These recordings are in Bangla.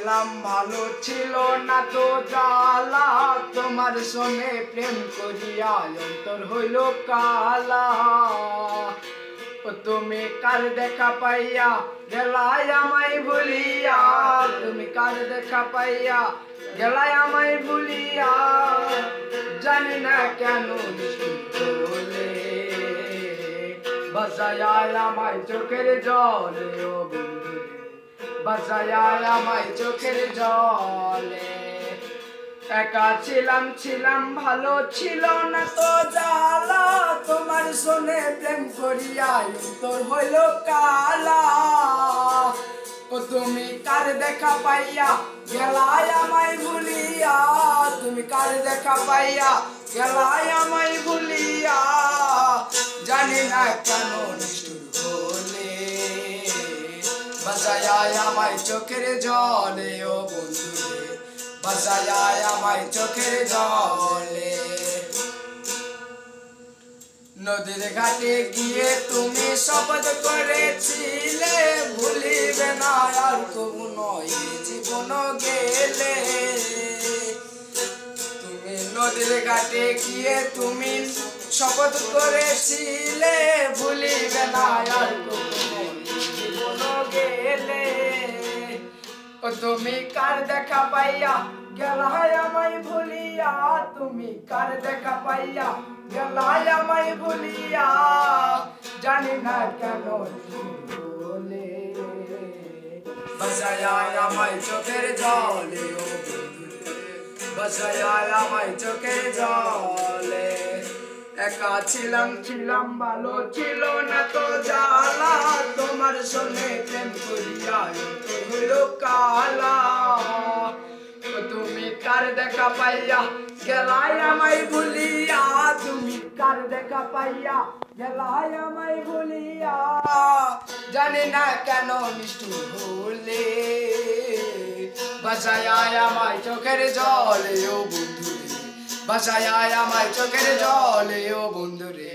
ছিলাম ভালো ছিল না তো জ্বালা, তোমার সঙ্গে প্রেম করিয়া অন্তর হইল কালা। ও তুমি কার দেখা পাইয়া গেলাই আমায় ভুলিয়া, তুমি কার দেখা পাইয়া গেলাই আমায় ভুলিয়া, জানি না কেন বলে বাসায়া আমায় চোখের জলে, ও বন্ধু বাসায়া আমায় চোখের জলে। একা ছিলাম ভালো ছিল না তো জ্বালা, তোমার সনে প্রেম করিয়া অন্তর হইল কালা। ও তুমি কার দেখা পাইয়া গেলাই আমায় ভুলিয়া, তুমি কার দেখা পাইয়া গেলাই আমায় ভুলিয়া, জানি না কেন নিষ্ঠুর হলে বাসায়া আমায় চোখের জলে, ও বন্ধু বাসায়া আমায় চোখের জলে। নদীর ঘাটে গিয়ে তুমি শপথ করেছিলে, ভুলিবে না আর কবু নয় জীবন গেলে। তুমি নদীর ঘাটে গিয়ে তুমি শপথ করেছিলে, ভুলিবে না আর কবু নয় জীবন গেলে। ও তুমি কার দেখা পাইয়া গেলাই আমায় ভুলিয়া, তুমি কার দেখা পাইয়া গেলাই আমায় ভুলিয়া, জানি না কেন বলে বাসায়া আমায় চোখের জলে, ও বাসায়া আমায় চোখের জলে। একা ছিলাম ভালো ছিল না তো জ্বালা, তোমার সঙ্গে প্রেম করিয়া হইল কালা। তুমি কার দেখা পাইয়া গেলাই আমায় ভুলিয়া, তুমি কার দেখা পাইয়া গেলাই আমায় ভুলিয়া, জানি না কেন নিষ্ঠুর হলে বাসায়া আমায় চোখের জলে, ও বন্ধু বাসায়া আমায় চোখের জলে, ও বন্ধু রে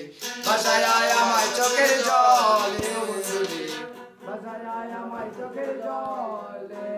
বাসায়া আমায় চোখের জলে, ও বন্ধু রে বাসায়া আমায় চোখের জলে।